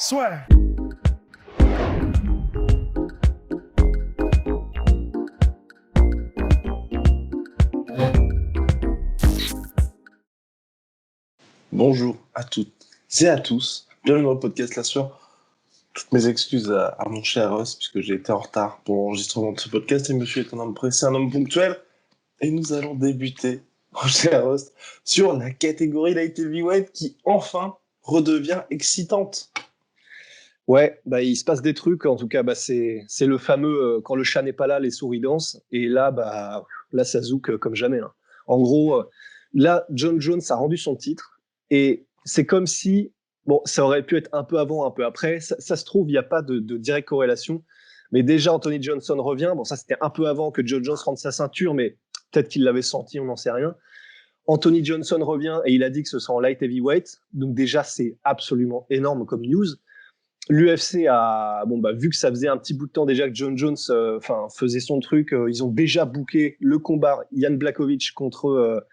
Swear. Bonjour à toutes et à tous, bienvenue dans le podcast La Sueur. Toutes mes excuses à mon cher Russ, puisque j'ai été en retard pour l'enregistrement de ce podcast, et monsieur est un homme pressé, un homme ponctuel, et nous allons débuter, mon cher Russ, sur la catégorie Light Heavyweight qui enfin redevient excitante. Ouais, il se passe des trucs, en tout cas, c'est le fameux quand le chat n'est pas là, les souris dansent, et là, ça zouk comme jamais. Hein. En gros, là, John Jones a rendu son titre, et c'est comme si, bon, ça aurait pu être un peu avant, un peu après, ça se trouve, il n'y a pas de directe corrélation, mais déjà, Anthony Johnson revient, bon, ça c'était un peu avant que John Jones rende sa ceinture, mais peut-être qu'il l'avait senti, on n'en sait rien. Anthony Johnson revient, et il a dit que ce sera en light heavyweight, donc déjà, c'est absolument énorme comme news. L'UFC a, vu que ça faisait un petit bout de temps déjà que John Jones faisait son truc, ils ont déjà booké le combat Jan Blachowicz contre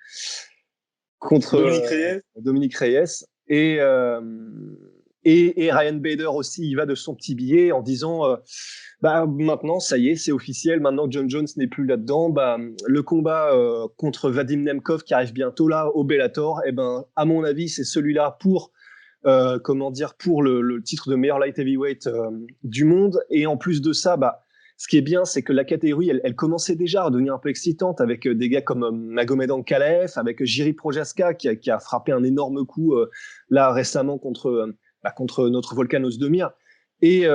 Dominique Reyes et Ryan Bader aussi, il va de son petit billet en disant maintenant ça y est, c'est officiel, maintenant que John Jones n'est plus là-dedans, le combat contre Vadim Nemkov qui arrive bientôt là au Bellator, à mon avis c'est celui-là pour pour le titre de meilleur light heavyweight du monde. Et en plus de ça, ce qui est bien, c'est que la catégorie, elle commençait déjà à devenir un peu excitante avec des gars comme Magomed Ankalaev, avec Jiří Procházka qui a frappé un énorme coup là récemment contre notre Volkan Ozdemir. Et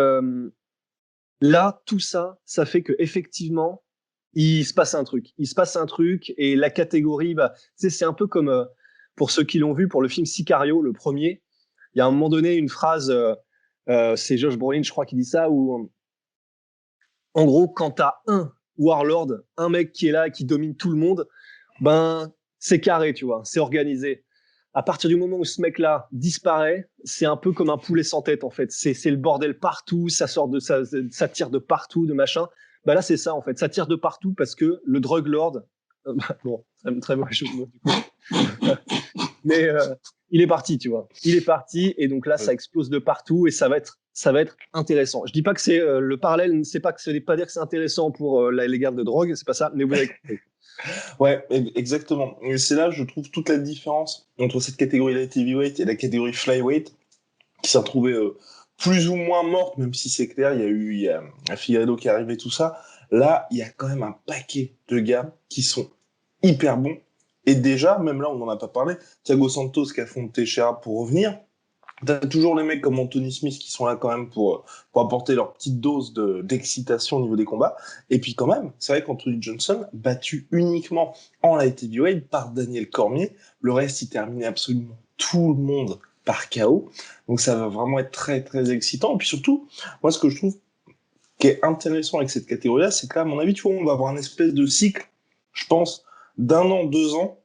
là, tout ça, ça fait que effectivement, il se passe un truc. Il se passe un truc et la catégorie, c'est un peu comme pour ceux qui l'ont vu pour le film Sicario, le premier. Il y a un moment donné une phrase, c'est Josh Brolin, je crois, qui dit ça, où en gros, quand t'as un warlord, un mec qui est là, qui domine tout le monde, c'est carré, tu vois, c'est organisé. À partir du moment où ce mec-là disparaît, c'est un peu comme un poulet sans tête, en fait. C'est le bordel partout, ça tire de partout, de machin. Là, c'est ça, en fait. Ça tire de partout parce que le drug lord, très mauvais jeu de mots, du coup. Mais il est parti, tu vois. Il est parti et donc là, ça explose de partout et ça va être intéressant. Je dis pas que c'est le parallèle, c'est pas que ça veut pas dire que c'est intéressant pour les gardes de drogue, c'est pas ça, mais vous avez compris. Ouais, exactement. Et c'est là, je trouve, toute la différence entre cette catégorie light heavyweight et la catégorie flyweight, qui s'est retrouvée plus ou moins morte, même si c'est clair, il y a Figueiredo qui est arrivé, tout ça. Là, il y a quand même un paquet de gars qui sont hyper bons. Et déjà, même là, on n'en a pas parlé, Thiago Santos qui affronte Teixeira pour revenir. T'as toujours les mecs comme Anthony Smith qui sont là quand même pour apporter leur petite dose d'excitation au niveau des combats. Et puis quand même, c'est vrai qu'Anthony Johnson, battu uniquement en light heavyweight par Daniel Cormier, le reste, il terminait absolument tout le monde par KO. Donc ça va vraiment être très très excitant. Et puis surtout, moi ce que je trouve qui est intéressant avec cette catégorie-là, c'est que là, à mon avis, tu vois, on va avoir un espèce de cycle, je pense, d'1 an, 2 ans,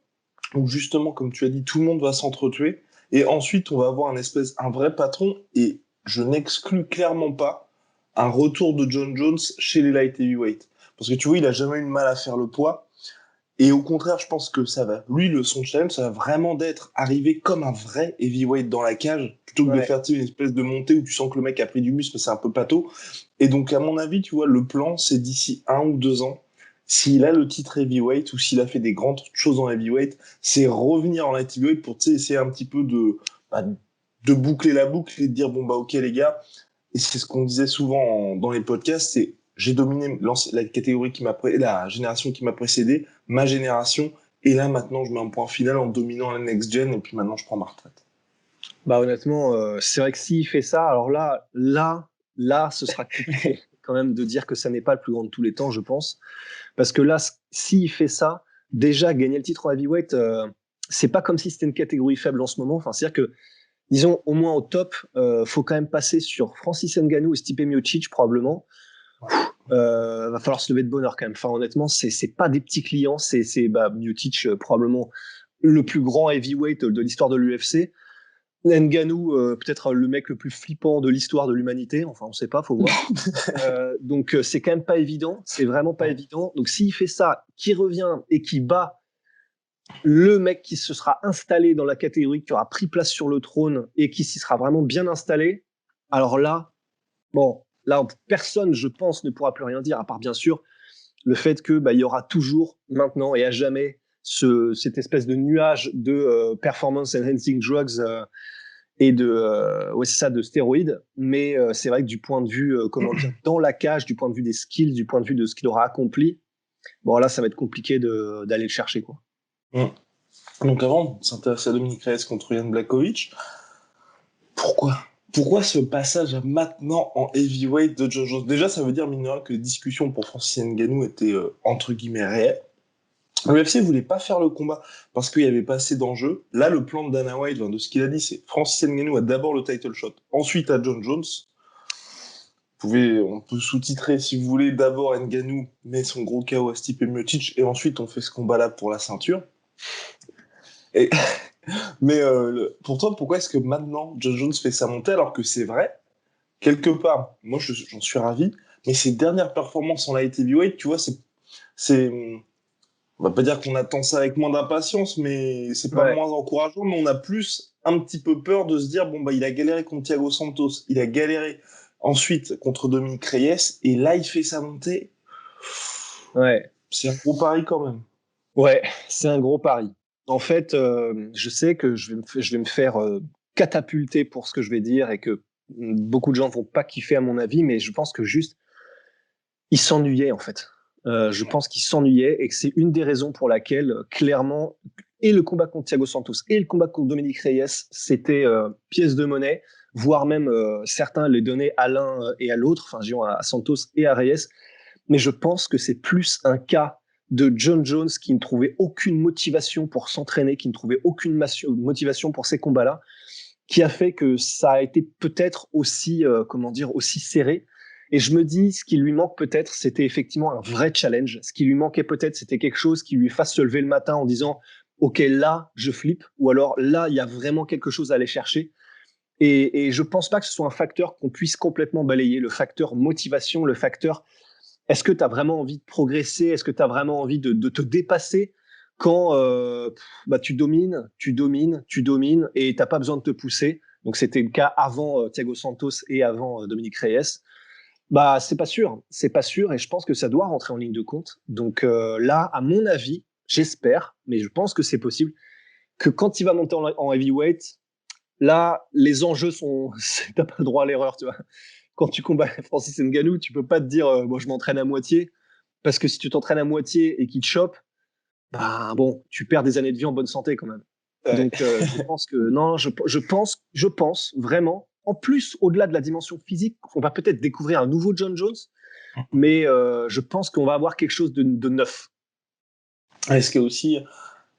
où justement, comme tu as dit, tout le monde va s'entretuer. Et ensuite, on va avoir un vrai patron. Et je n'exclus clairement pas un retour de John Jones chez les light heavyweight. Parce que tu vois, il a jamais eu de mal à faire le poids. Et au contraire, je pense que son challenge, ça va vraiment d'être arrivé comme un vrai heavyweight dans la cage, plutôt que de faire une espèce de montée où tu sens que le mec a pris du muscle, mais c'est un peu pâteau. Et donc, à mon avis, tu vois, le plan, c'est d'ici 1 ou 2 ans, s'il a le titre heavyweight ou s'il a fait des grandes choses en heavyweight, c'est revenir en light heavyweight pour essayer un petit peu de boucler la boucle et de dire, ok les gars, et c'est ce qu'on disait souvent dans les podcasts, c'est j'ai dominé la catégorie la génération qui m'a précédé, ma génération, et là maintenant je mets un point final en dominant la next gen et puis maintenant je prends ma retraite. Honnêtement, c'est vrai que s'il fait ça, alors là, ce sera compliqué quand même de dire que ça n'est pas le plus grand de tous les temps, je pense, parce que là, s'il fait ça, déjà gagner le titre en heavyweight, c'est pas comme si c'était une catégorie faible en ce moment. Enfin, c'est-à-dire que disons, au moins au top, faut quand même passer sur Francis Ngannou et Stipe Miocic, probablement. Va falloir se lever de bonheur quand même. Enfin, honnêtement, c'est pas des petits clients. C'est Miocic, probablement le plus grand heavyweight de l'histoire de l'UFC. Ngannou, peut-être le mec le plus flippant de l'histoire de l'humanité. Enfin, on sait pas, faut voir. Donc, c'est quand même pas évident. C'est vraiment pas évident. Donc, s'il fait ça, qui revient et qui bat le mec qui se sera installé dans la catégorie, qui aura pris place sur le trône et qui s'y sera vraiment bien installé, Alors là, bon, là, personne, je pense, ne pourra plus rien dire, à part bien sûr le fait que il y aura toujours, maintenant et à jamais, cette espèce de nuage de performance enhancing drugs et de ouais, c'est ça, de stéroïdes. Mais c'est vrai que du point de vue, comment dire, dans la cage, du point de vue des skills, du point de vue de ce qu'il aura accompli, bon là, ça va être compliqué d'aller le chercher, quoi. Mm. Donc avant, on s'intéresse à Dominic Reyes contre Jan Blachowicz. Pourquoi? Pourquoi ce passage à maintenant en heavyweight de John Jones? Déjà, ça veut dire, mine de rien, que les discussions pour Francis Ngannou étaient entre guillemets réelles. L'UFC voulait pas faire le combat parce qu'il y avait pas assez d'enjeux. Là, le plan de Dana White, de ce qu'il a dit, c'est Francis Ngannou a d'abord le title shot, ensuite à John Jones. On peut sous-titrer si vous voulez, d'abord Ngannou met son gros KO à Stipe Miocic et ensuite on fait ce combat-là pour la ceinture. Et mais pour toi, pourquoi est-ce que maintenant John Jones fait sa montée alors que c'est vrai, quelque part, moi j'en suis ravi, mais ses dernières performances en light heavyweight, tu vois, on va pas dire qu'on attend ça avec moins d'impatience, mais c'est pas Ouais. moins encourageant, mais on a plus un petit peu peur de se dire, bon, il a galéré contre Thiago Santos, il a galéré ensuite contre Dominic Reyes, et là, il fait sa montée. Ouais. C'est un gros pari quand même. Ouais, c'est un gros pari. En fait, je sais que je vais me faire catapulter pour ce que je vais dire et que beaucoup de gens vont pas kiffer à mon avis, mais je pense que juste, il s'ennuyait en fait. Je pense qu'il s'ennuyait et que c'est une des raisons pour laquelle, clairement, et le combat contre Thiago Santos et le combat contre Dominic Reyes, c'était pièce de monnaie, voire même certains les donnaient à l'un et à l'autre, enfin, disons à Santos et à Reyes. Mais je pense que c'est plus un cas de John Jones qui ne trouvait aucune motivation pour s'entraîner, qui ne trouvait aucune motivation pour ces combats-là, qui a fait que ça a été peut-être aussi, comment dire, aussi serré. Et je me dis, ce qui lui manque peut-être, c'était effectivement un vrai challenge. Ce qui lui manquait peut-être, c'était quelque chose qui lui fasse se lever le matin en disant, OK, là, je flippe, ou alors là, il y a vraiment quelque chose à aller chercher. Et je pense pas que ce soit un facteur qu'on puisse complètement balayer, le facteur motivation, le facteur est-ce que tu as vraiment envie de progresser? Est-ce que tu as vraiment envie de te dépasser quand tu domines, tu domines, tu domines et tu n'as pas besoin de te pousser? Donc, c'était le cas avant Thiago Santos et avant Dominic Reyes. Bah, c'est pas sûr. C'est pas sûr et je pense que ça doit rentrer en ligne de compte. Donc là, à mon avis, j'espère, mais je pense que c'est possible, que quand il va monter en heavyweight, là, les enjeux sont. T'as pas le droit à l'erreur, tu vois. Quand tu combats Francis Ngannou, tu peux pas te dire, moi, je m'entraîne à moitié. Parce que si tu t'entraînes à moitié et qu'il te chope, bah bon, tu perds des années de vie en bonne santé quand même. Ouais. Donc, je pense que non, je pense vraiment. En plus, au-delà de la dimension physique, on va peut-être découvrir un nouveau John Jones, mais je pense qu'on va avoir quelque chose de neuf. Et ce qui est aussi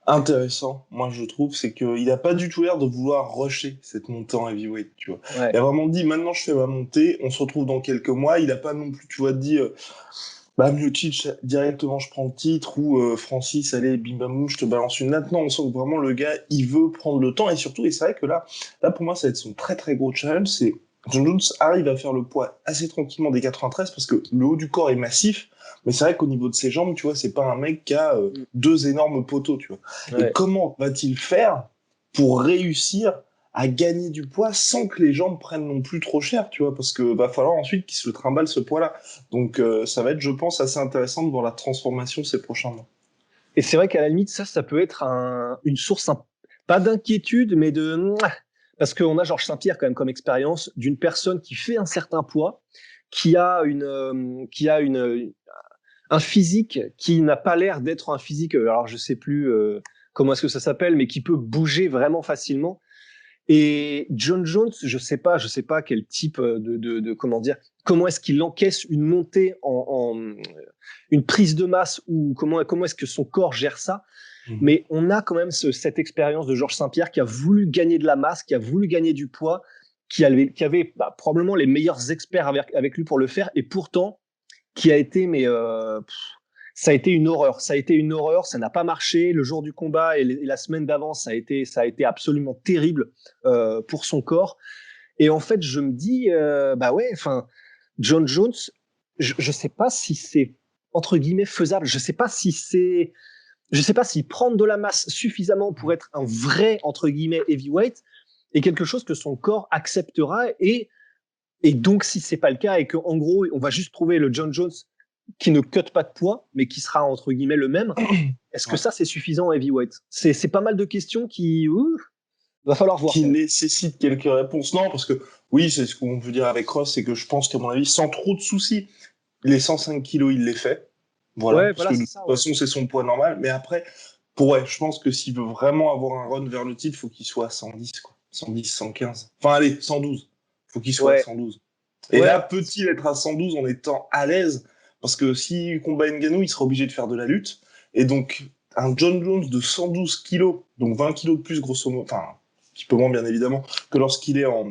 intéressant, moi je trouve, c'est qu'il a pas du tout l'air de vouloir rusher cette montée en heavyweight, tu vois. Ouais. Il a vraiment dit, maintenant je fais ma montée, on se retrouve dans quelques mois. Il a pas non plus, tu vois, dit, Miocic, directement je prends le titre, ou Francis, allez, bim bam boum, je te balance une natte. Non, on sent que vraiment le gars, il veut prendre le temps, et surtout, et c'est vrai que là pour moi, ça va être son très très gros challenge, c'est John Jones arrive à faire le poids assez tranquillement des 93 parce que le haut du corps est massif, mais c'est vrai qu'au niveau de ses jambes, tu vois, c'est pas un mec qui a deux énormes poteaux, tu vois. Et Ouais. comment va-t-il faire pour réussir à gagner du poids sans que les jambes prennent non plus trop cher, tu vois, parce que va falloir ensuite qu'il se le trimballe ce poids-là. Donc ça va être, je pense, assez intéressant de voir la transformation ces prochains mois. Et c'est vrai qu'à la limite, ça peut être une source, pas d'inquiétude, mais de. Parce qu'on a Georges Saint-Pierre quand même comme expérience d'une personne qui fait un certain poids, qui a un physique qui n'a pas l'air d'être un physique, alors je sais plus comment est-ce que ça s'appelle, mais qui peut bouger vraiment facilement. Et John Jones, je sais pas quel type comment dire, comment est-ce qu'il encaisse une montée une prise de masse ou comment est-ce que son corps gère ça. Mmh. Mais on a quand même cette expérience de Georges Saint-Pierre qui a voulu gagner de la masse, qui a voulu gagner du poids, qui avait probablement les meilleurs experts avec lui pour le faire, et pourtant qui a été ça a été une horreur. Ça a été une horreur. Ça n'a pas marché. Le jour du combat et la semaine d'avant, ça a été absolument terrible pour son corps. Et en fait, je me dis, bah ouais, enfin, John Jones, je sais pas si c'est entre guillemets faisable. Je sais pas s'il prend de la masse suffisamment pour être un vrai entre guillemets heavyweight et quelque chose que son corps acceptera et Et donc, si c'est pas le cas et qu'en gros, on va juste trouver le John Jones qui ne cut pas de poids, mais qui sera entre guillemets le même, est-ce que Ouais. ça, c'est suffisant en heavyweight? C'est pas mal de questions qui va falloir voir Qui quand même. nécessite quelques réponses. Non, parce que oui, c'est ce qu'on veut dire avec Ross, c'est que je pense qu'à mon avis, sans trop de soucis, les 105 kilos, il les fait. Voilà, Ouais, parce voilà, que de c'est toute ça. Ouais. façon, c'est son poids normal. Mais après, ouais, je pense que s'il veut vraiment avoir un run vers le titre, faut qu'il soit à 110, quoi. 110, 115. Enfin, allez, 112. Faut qu'il soit à Ouais, 112. Et là, ouais, peut-il être à 112 en étant à l'aise? Parce que s'il combat Ngannou, il sera obligé de faire de la lutte. Et donc, un John Jones de 112 kilos, donc 20 kilos de plus, grosso modo, enfin, un petit peu moins, bien évidemment, que lorsqu'il est en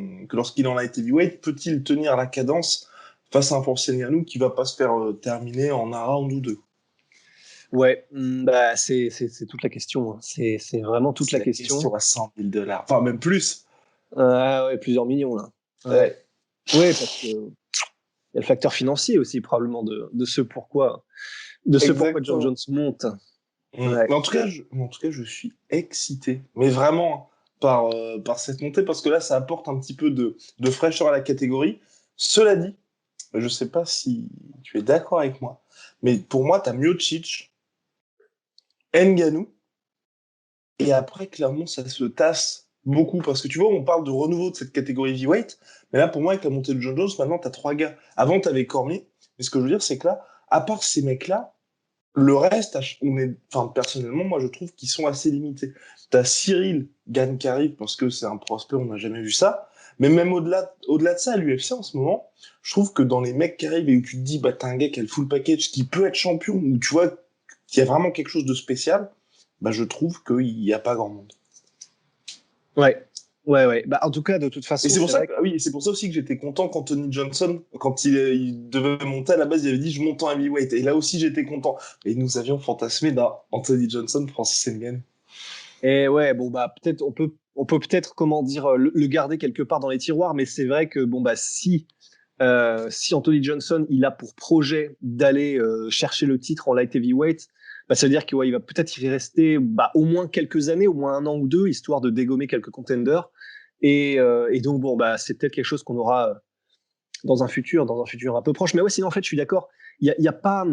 light heavyweight, peut-il tenir la cadence face à un Francis Ngannou qui va pas se faire terminer en un round ou deux? ouais. Bah, c'est toute la question. Hein. C'est vraiment toute C'est la la question. question à 100 000 dollars. Enfin, même plus. Ah ouais, plusieurs millions là. Ouais, Ouais, ouais, parce que il y a le facteur financier aussi probablement de ce pourquoi John exactement. Jones monte. Mais Ouais. en tout cas, je suis excité. Mais vraiment, hein, par cette montée, parce que là, ça apporte un petit peu de fraîcheur à la catégorie. Cela dit, je sais pas si tu es d'accord avec moi, mais pour moi, t'as Miocic, Ngannou, et après, clairement, ça se tasse beaucoup. Parce que tu vois, on parle de renouveau de cette catégorie heavyweight, mais là, pour moi, avec la montée de John Jones, maintenant, t'as trois gars. Avant, t'avais Cormier, mais ce que je veux dire, c'est que là, à part ces mecs-là, le reste, enfin, personnellement, moi, je trouve qu'ils sont assez limités. T'as Cyril Gann qui arrive parce que c'est un prospect, on n'a jamais vu ça. Mais même au-delà de ça, à l'UFC en ce moment, je trouve que dans les mecs qui arrivent et où tu te dis, bah, t'as un gars qui a le full package, qui peut être champion, ou tu vois, qu'il y a vraiment quelque chose de spécial, bah, je trouve qu'il n'y a pas grand monde. Ouais. Ouais, ouais. Bah, en tout cas, de toute Et façon, c'est pour c'est ça vrai que, ah oui, c'est pour ça aussi que j'étais content quand Tony Johnson, quand il devait monter à la base, il avait dit je monte en heavyweight. Et là aussi, j'étais content. Et nous avions fantasmé d'un Anthony Johnson, Francis Ngannou. et ouais, bon bah peut-être on peut peut-être comment dire le garder quelque part dans les tiroirs, mais c'est vrai que bon bah si Anthony Johnson il a pour projet d'aller chercher le titre en light heavyweight, bah ça veut dire qu'il ouais, il va peut-être y rester bah, au moins quelques années, au moins un an ou deux, histoire de dégommer quelques contenders. Et donc bon bah c'est peut-être quelque chose qu'on aura dans un futur un peu proche. Mais ouais, sinon en fait je suis d'accord. Il y a pas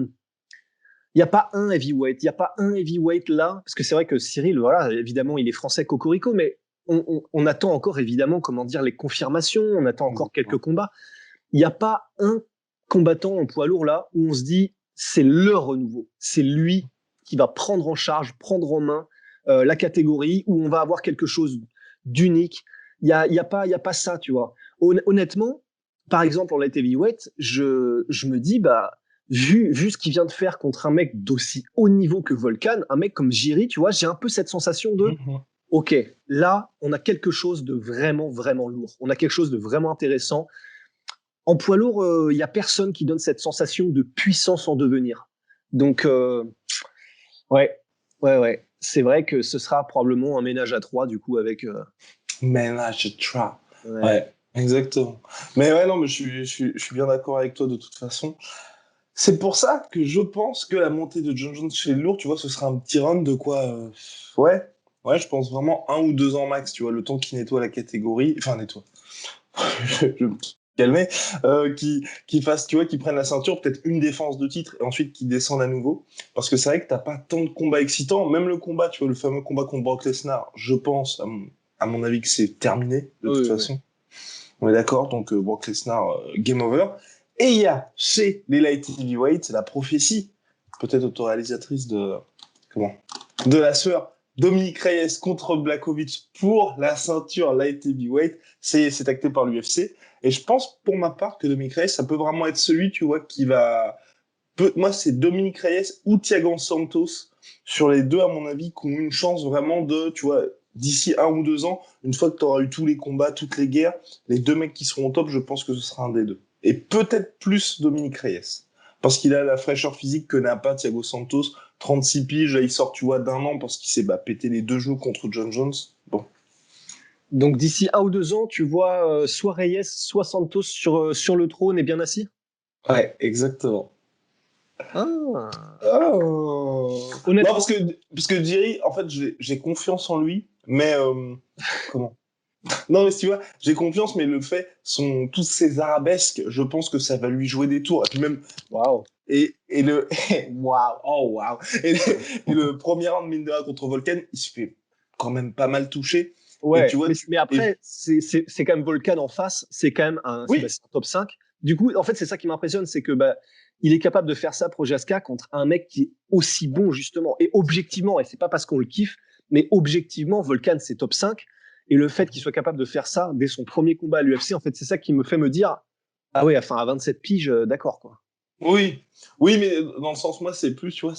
il n'y a pas un heavyweight, il n'y a pas un heavyweight là, parce que c'est vrai que Cyril, voilà, évidemment, il est français cocorico, mais on attend encore évidemment, comment dire, les confirmations, on attend encore quelques Exactement. combats. Il n'y a pas un combattant en poids lourd là où on se dit c'est le renouveau, c'est lui qui va prendre en charge, prendre en main la catégorie où on va avoir quelque chose d'unique. Il y a pas ça, tu vois. Honnêtement, par exemple en light heavyweight, je me dis bah vu ce qu'il vient de faire contre un mec d'aussi haut niveau que Volkan, un mec comme Jiri, tu vois, j'ai un peu cette sensation de Mhm. ok, là on a quelque chose de vraiment vraiment lourd, on a quelque chose de vraiment intéressant en poids lourd, il y a personne qui donne cette sensation de puissance en devenir. Donc, ouais, ouais, ouais. C'est vrai que ce sera probablement un ménage à trois, du coup, avec. Ménage try. Ouais. Ouais, exactement. Mais ouais, non, mais je suis bien d'accord avec toi de toute façon. C'est pour ça que je pense que la montée de John Jones chez les lourds, tu vois, ce sera un petit run de quoi ouais, ouais, je pense vraiment 1 ou 2 ans max, tu vois, le temps qu'il nettoie la catégorie, enfin nettoie. Je vais me calmer, qui fasse, tu vois, qui prenne la ceinture, peut-être une défense de titre et ensuite qui descende à nouveau. Parce que c'est vrai que t'as pas tant de combats excitants, même le combat, tu vois, le fameux combat contre Brock Lesnar, je pense, à mon avis, que c'est terminé de toute Oui, oui. façon. On est d'accord, donc Brock Lesnar, game over. Et il y a chez les light heavyweight, c'est la prophétie, peut-être autoréalisatrice comment, de la sueur, Dominic Reyes contre Blachowicz pour la ceinture light heavyweight. C'est acté par l'UFC. Et je pense, pour ma part, que Dominic Reyes, ça peut vraiment être celui, tu vois, qui va... Moi, c'est Dominic Reyes ou Thiago Santos, sur les deux, à mon avis, qui ont une chance vraiment de, tu vois, d'ici 1 ou 2 ans, une fois que tu auras eu tous les combats, toutes les guerres, les deux mecs qui seront au top, je pense que ce sera un des deux. Et peut-être plus Dominic Reyes. Parce qu'il a la fraîcheur physique que n'a pas Thiago Santos. 36 piges, là, il sort, tu vois, d'1 an parce qu'il s'est pété les 2 genoux contre John Jones. Bon. Donc, d'ici 1 ou 2 ans, tu vois soit Reyes, soit Santos sur le trône et bien assis. Ouais, exactement. Ah. Oh. Non, parce Honnêtement, que, parce que Jerry, en fait, j'ai confiance en lui, mais comment? Non, mais tu vois, j'ai confiance, mais le fait, tous ces arabesques, je pense que ça va lui jouer des tours. Et puis même, Waouh. et le, waouh, oh waouh. Et le premier round, mine de rien, contre Volkan, il se fait quand même pas mal toucher. Et tu Ouais, vois, mais et, après, c'est quand même Volkan en face, c'est quand même oui, c'est un top 5. Du coup, en fait, c'est ça qui m'impressionne, c'est que il est capable de faire ça, Projaska, contre un mec qui est aussi bon, justement. Et objectivement, et c'est pas parce qu'on le kiffe, mais objectivement, Volkan, c'est top 5. Et le fait qu'il soit capable de faire ça dès son premier combat à l'UFC, en fait, c'est ça qui me fait me dire, ah ouais, enfin, à 27 piges, d'accord, quoi. oui, oui, mais dans le sens, moi, c'est plus, tu vois,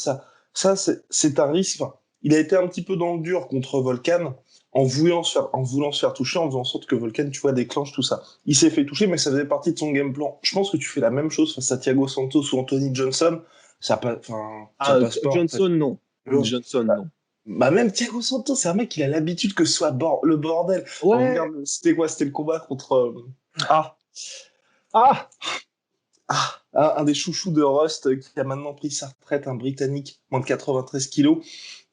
c'est un risque. Enfin, il a été un petit peu dans le dur contre Volkan en voulant se faire toucher, en faisant en sorte que Volkan, tu vois, déclenche tout ça. Il s'est fait toucher, mais ça faisait partie de son game plan. Je pense que tu fais la même chose face à Thiago Santos ou Anthony Johnson, ça Ah, passe pas, en fait. Johnson, non. Bah, Johnson, non. même Thiago Santos, c'est un mec, il a l'habitude que ce soit le bordel. Ouais. Regarde, c'était quoi? C'était le combat contre, ah, Ah, un des chouchous de Rust qui a maintenant pris sa retraite, un Britannique, moins de 93 kilos,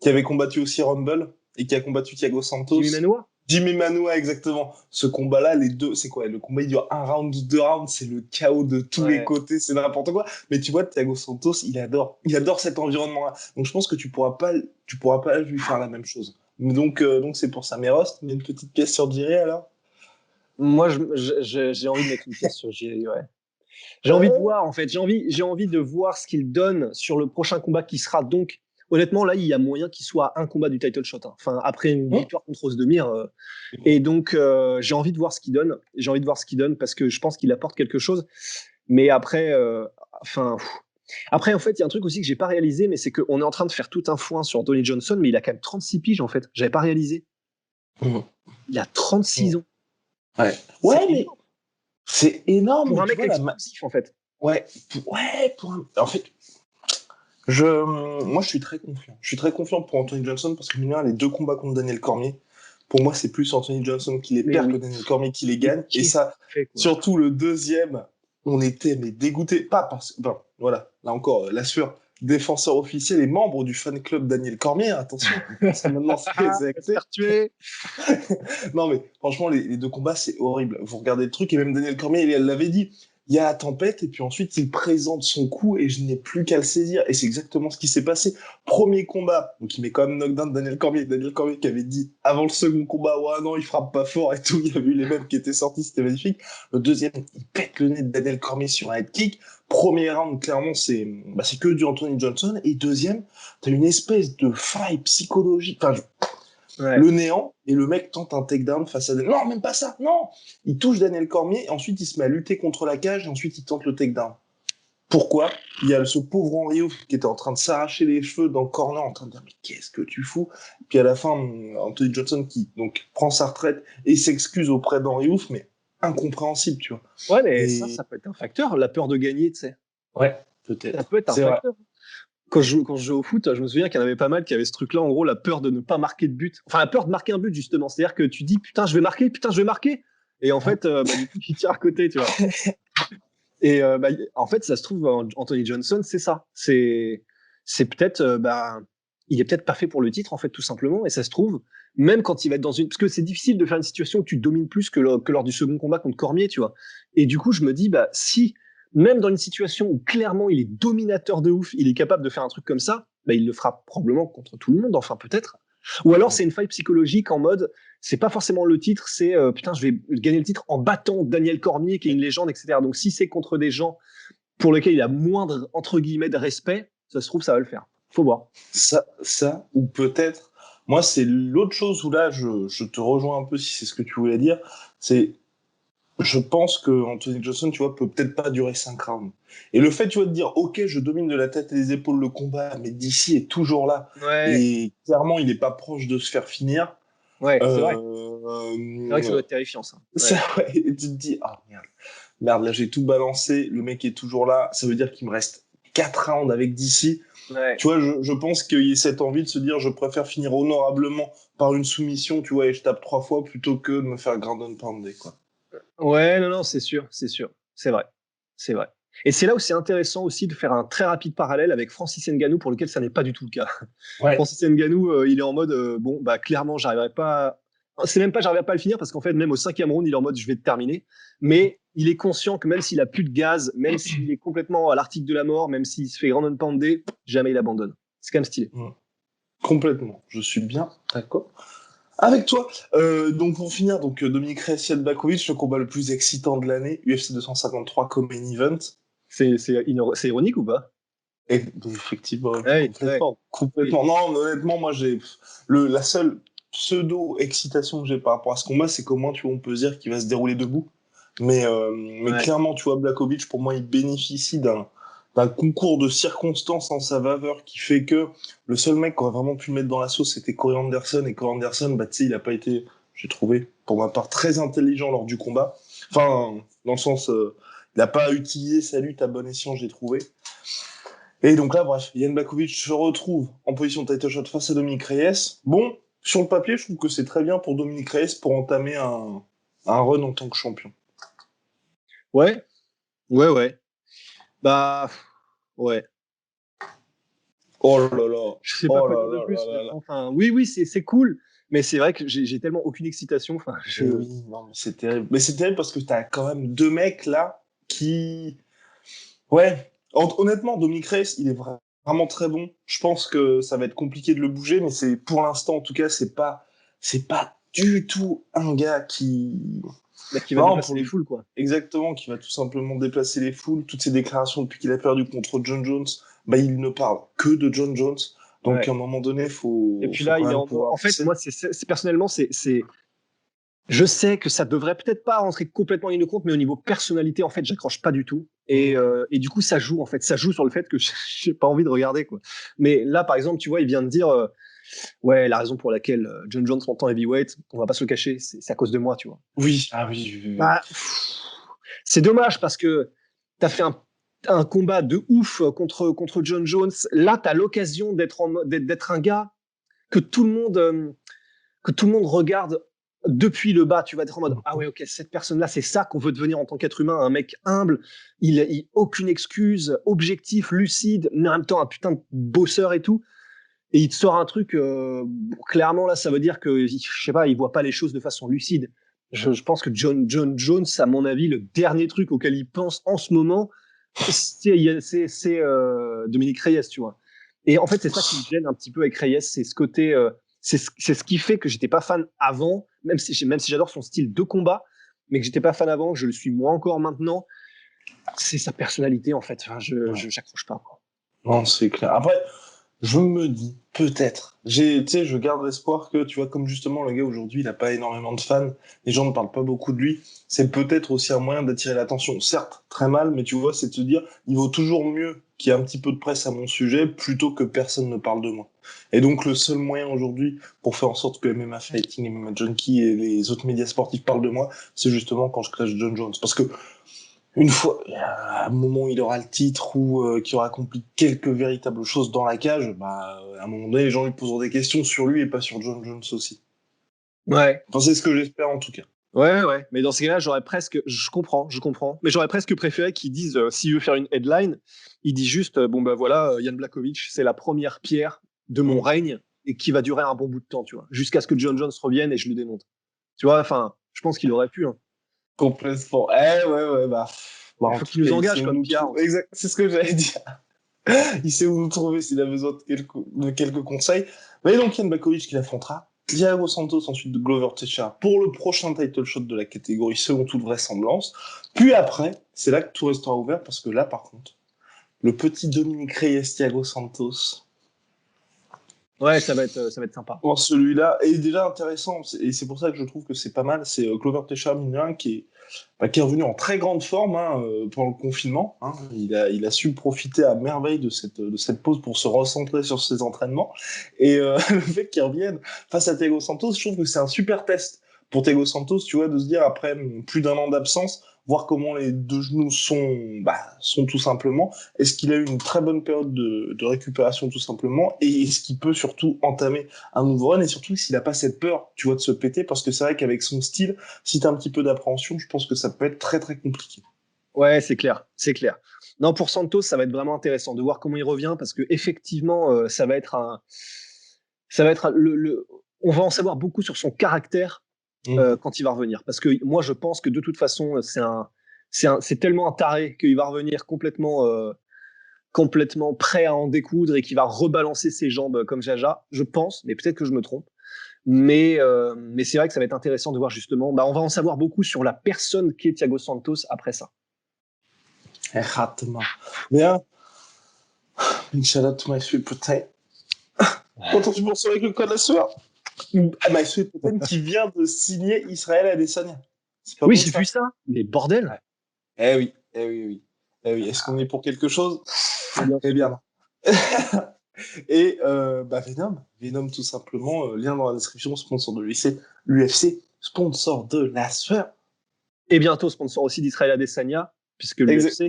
qui avait combattu aussi Rumble et qui a combattu Thiago Santos. Jimmy Manoa. Jimmy Manua, exactement. Ce combat-là, les deux, c'est quoi? Le combat, il dure un round ou deux rounds, c'est le chaos de tous les Ouais. côtés, c'est n'importe quoi. Mais tu vois, Thiago Santos, il adore cet environnement-là. Donc je pense que tu pourras pas lui faire la même chose. Donc c'est pour ça. Mais Rust, il y a une petite pièce sur Jiri alors? Moi, j'ai envie de mettre une pièce sur Jiri, ouais. J'ai envie de Euh, voir, en fait, j'ai envie de voir ce qu'il donne sur le prochain combat qui sera donc, honnêtement, là, il y a moyen qu'il soit à un combat du title shot, hein. Enfin, après une hmm. victoire contre Ozdemir. Et donc, j'ai envie de voir ce qu'il donne. J'ai envie de voir ce qu'il donne parce que je pense qu'il apporte quelque chose. Mais après, enfin, après, en fait, il y a un truc aussi que j'ai pas réalisé, mais c'est qu'on est en train de faire tout un foin sur Tony Johnson, mais il a quand même 36 piges, en fait. J'avais pas réalisé. Hmm. Il a 36 ans. Ouais. C'est Ouais, mais énorme c'est énorme, pour mais un tu mec vois, explosif, en fait. ouais, en fait, moi, je suis très confiant. Je suis très confiant pour Anthony Johnson parce que, mine de rien, les deux combats contre Daniel Cormier, pour moi, c'est plus Anthony Johnson qui les Mais perd que oui. Daniel Cormier qui les Mais gagne. Et qu'est-ce ça, qu'il fait, quoi? surtout le deuxième, on était mais dégoûtés. Pas parce que, ben, voilà, là encore, la sueur, défenseur officiel et membre du fan club Daniel Cormier, attention, parce que maintenant, Ah, c'est on va se acté. faire tuer. Non, mais franchement, les deux combats, c'est horrible. Vous regardez le truc, et même Daniel Cormier, elle l'avait dit. Il y a la tempête, et puis ensuite, il présente son coup, et je n'ai plus qu'à le saisir. Et c'est exactement ce qui s'est passé. Premier combat, donc il met quand même knockdown Daniel Cormier. Daniel Cormier qui avait dit avant le second combat, ouais, non, il frappe pas fort et tout. Il y avait eu les mêmes qui étaient sortis, c'était magnifique. Le deuxième, il pète le nez de Daniel Cormier sur un head kick. Premier round, clairement, c'est que du Anthony Johnson. Et deuxième, t'as une espèce de faille psychologique. Enfin, Ouais. le néant, et le mec tente un takedown face à Daniel. Non, même pas ça, non. Il touche Daniel Cormier, et ensuite il se met à lutter contre la cage, et ensuite il tente le takedown. Pourquoi? Il y a ce pauvre Henry Hooft qui était en train de s'arracher les cheveux dans le corner, en train de dire mais qu'est-ce que tu fous? Puis à la fin, Anthony Johnson qui donc prend sa retraite et s'excuse auprès d'Henry Hooft, mais incompréhensible, tu vois. Ouais, mais Et ça peut être un facteur, la peur de gagner, tu sais. ouais, Ça peut-être. peut être un C'est vrai. facteur. Quand je jouais au foot, je me souviens qu'il y en avait pas mal qui avaient ce truc-là, en gros, la peur de ne pas marquer de but. Enfin, la peur de marquer un but, justement. C'est-à-dire que tu dis, putain, je vais marquer, putain, je vais marquer. Et en fait, du coup, tu tires à côté, tu vois. Et en fait, ça se trouve, Anthony Johnson, c'est ça. C'est peut-être, il est peut-être pas fait pour le titre, en fait, tout simplement. Et ça se trouve, même quand il va être dans une, parce que c'est difficile de faire une situation où tu domines plus que lors du second combat contre Cormier, tu vois. Et du coup, je me dis, si même dans une situation où clairement il est dominateur de ouf, il est capable de faire un truc comme ça, il le fera probablement contre tout le monde, enfin peut-être. Ou alors c'est une faille psychologique en mode, c'est pas forcément le titre, c'est putain, je vais gagner le titre en battant Daniel Cormier, qui est une légende, etc. Donc si c'est contre des gens pour lesquels il a moindre, entre guillemets, de respect, ça se trouve, ça va le faire. Faut voir. Ou peut-être, moi, c'est l'autre chose où là, je te rejoins un peu si c'est ce que tu voulais dire, c'est je pense que Anthony Johnson, tu vois, peut peut-être pas durer 5 rounds. Et le fait, tu vois, de dire, ok, je domine de la tête et des épaules le combat, mais DC est toujours là. Ouais, Et clairement, il est pas proche de se faire finir. ouais, c'est vrai. C'est vrai que ça Euh, doit être terrifiant, ça. ça, Ouais. ouais, et tu te dis, ah merde, merde, là j'ai tout balancé, le mec est toujours là, ça veut dire qu'il me reste 4 rounds avec DC. Ouais. Tu vois, je pense qu'il y ait cette envie de se dire, je préfère finir honorablement par une soumission, tu vois, et je tape 3 fois plutôt que de me faire ground and pounder, quoi. Ouais, non, non, c'est sûr, c'est sûr. C'est vrai. C'est vrai. Et c'est là où c'est intéressant aussi de faire un très rapide parallèle avec Francis Ngannou, pour lequel ça n'est pas du tout le cas. Ouais. Francis Ngannou, il est en mode, bon, clairement, j'arriverai pas c'est même pas j'arrive pas à le finir parce qu'en fait, même au 5e round, il est en mode je vais te terminer. Mais il est conscient que même s'il a plus de gaz, même s'il est complètement à l'article de la mort, même s'il se fait grand poundé, jamais il abandonne. C'est quand même stylé. Complètement. Je suis bien d'accord avec toi. Donc pour finir, Dominic Reyes, Jan Blachowicz, le combat le plus excitant de l'année, UFC 253 comme main event. C'est ironique ou pas? Et effectivement, Ouais, complètement. Non, mais honnêtement, moi j'ai la seule pseudo excitation que j'ai par rapport à ce combat, c'est comment tu vois, on peut se dire qu'il va se dérouler debout. Mais clairement, tu vois, Blachowicz, pour moi, il bénéficie d'un concours de circonstances en sa faveur qui fait que le seul mec qui aurait vraiment pu le mettre dans la sauce, c'était Corey Anderson. Et Corey Anderson, bah, tu sais, il a pas été, j'ai trouvé, pour ma part, très intelligent lors du combat. Enfin, dans le sens, il a pas utilisé sa lutte à bon escient, j'ai trouvé. Et donc là, bref, Jan Blachowicz se retrouve en position de title shot face à Dominic Reyes. Bon, sur le papier, je trouve que c'est très bien pour Dominic Reyes pour entamer un run en tant que champion. Ouais. Bah, ouais. Oh là là. Je sais pas quoi dire de plus. Enfin, oui, c'est cool, mais c'est vrai que j'ai tellement aucune excitation. Enfin, Oui, non, mais c'est terrible. Mais c'est terrible parce que t'as quand même deux mecs là qui. Ouais. Honnêtement, Dominic Reyes, il est vraiment très bon. Je pense que ça va être compliqué de le bouger, mais c'est pour l'instant, en tout cas, c'est pas du tout un gars qui. Qui va déplacer les foules, quoi. Exactement, qui va tout simplement déplacer les foules. Toutes ses déclarations depuis qu'il a perdu contre John Jones, bah, il ne parle que de John Jones. Donc, à un moment donné, faut. Et puis là, il est en fait, moi, personnellement, je sais que ça devrait peut-être pas rentrer complètement en ligne de compte, mais au niveau personnalité, en fait, j'accroche pas du tout. Et du coup, ça joue, en fait. Ça joue sur le fait que j'ai pas envie de regarder, quoi. Mais là, par exemple, tu vois, il vient de dire, ouais, la raison pour laquelle John Jones monte en heavyweight, on va pas se le cacher, c'est à cause de moi, tu vois. Oui, ah oui. Bah, c'est dommage parce que t'as fait un combat de ouf contre John Jones. Là, t'as l'occasion d'être un gars que tout le monde regarde depuis le bas. Tu vas être en mode ah ouais, ok, cette personne-là, c'est ça qu'on veut devenir en tant qu'être humain, un mec humble, il aucune excuse, objectif, lucide, mais en même temps un putain de bosseur et tout. Et il te sort un truc, clairement là, ça veut dire que je sais pas, il voit pas les choses de façon lucide. Je pense que John Jones, à mon avis, le dernier truc auquel il pense en ce moment, c'est Dominic Reyes, tu vois. Et en fait, c'est ça qui me gêne un petit peu avec Reyes, c'est ce côté, c'est ce qui fait que j'étais pas fan avant, même si j'adore son style de combat, mais que j'étais pas fan avant, que je le suis moins encore maintenant. C'est sa personnalité en fait. Enfin, j'accroche pas, quoi. Non, c'est clair. Après, je me dis, peut-être. Je garde l'espoir que, tu vois, comme justement le gars aujourd'hui, il a pas énormément de fans, les gens ne parlent pas beaucoup de lui, c'est peut-être aussi un moyen d'attirer l'attention. Certes, très mal, mais tu vois, c'est de se dire, il vaut toujours mieux qu'il y ait un petit peu de presse à mon sujet plutôt que personne ne parle de moi. Et donc, le seul moyen aujourd'hui pour faire en sorte que MMA Fighting, MMA Junkie et les autres médias sportifs parlent de moi, c'est justement quand je clash John Jones. Parce que, une fois, à un moment où il aura le titre ou qu'il aura accompli quelques véritables choses dans la cage, bah, à un moment donné, les gens lui poseront des questions sur lui et pas sur John Jones aussi. Ouais. Enfin, c'est ce que j'espère en tout cas. Ouais. Mais dans ces cas-là, je comprends. Mais j'aurais presque préféré qu'ils disent, s'il veut faire une headline, il dit juste, bon bah voilà, Jan Blachowicz, c'est la première pierre de mon règne et qui va durer un bon bout de temps, tu vois, jusqu'à ce que John Jones revienne et je le démonte. Tu vois, enfin, je pense qu'il aurait pu. Hein. Complètement. Ouais, bah. Il faut qu'il nous engage comme PR. Exact, c'est ce que j'allais dire. Il sait où nous trouver s'il a besoin de quelques conseils. Mais donc, Jan Blachowicz qui l'affrontera. Thiago Santos ensuite de Glover Teixeira pour le prochain title shot de la catégorie selon toute vraisemblance. Puis après, c'est là que tout restera ouvert parce que là, par contre, le petit Dominic Reyes Thiago Santos. Ouais, ça va être sympa. Bon, celui-là est déjà intéressant et c'est pour ça que je trouve que c'est pas mal. C'est Glover Teixeira mine qui est revenu en très grande forme pendant le confinement. Hein. Il a su profiter à merveille de cette pause pour se recentrer sur ses entraînements. Et le fait qu'il revienne face à Thiago Santos, je trouve que c'est un super test pour Thiago Santos, tu vois, de se dire après plus d'un an d'absence, voir comment les deux genoux sont tout simplement. Est-ce qu'il a eu une très bonne période de récupération tout simplement et est-ce qu'il peut surtout entamer un nouveau run et surtout s'il a pas cette peur, tu vois, de se péter parce que c'est vrai qu'avec son style, si t'as un petit peu d'appréhension, je pense que ça peut être très très compliqué. Ouais, c'est clair. Non, pour Santos, ça va être vraiment intéressant de voir comment il revient parce que effectivement, ça va être on va en savoir beaucoup sur son caractère quand il va revenir. Parce que moi, je pense que de toute façon, c'est tellement un taré qu'il va revenir complètement prêt à en découdre et qu'il va rebalancer ses jambes comme Jaja. Je pense, mais peut-être que je me trompe. Mais c'est vrai que ça va être intéressant de voir justement. On va en savoir beaucoup sur la personne qu'est Thiago Santos après ça. Exactement. Bien. Big shout out to my sweet protein. Content tu poursuis avec le code la sueur. My sweet protein qui vient de signer Israël Adesanya. Oui, j'ai vu ça. Mais bordel. Ouais. Eh oui. Est-ce qu'on est pour quelque chose? Eh bien. Et Venom tout simplement, lien dans la description, sponsor de l'UFC, sponsor de la sueur. Et bientôt sponsor aussi d'Israël Adesanya, puisque l'UFC.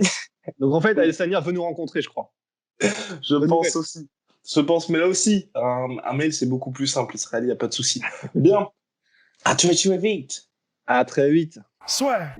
Donc en fait, Adesanya veut nous rencontrer, je crois. Je pense aussi. Mais là aussi, un mail c'est beaucoup plus simple, Israël, il n'y a pas de souci. Bien. À très vite. À très vite. Swear.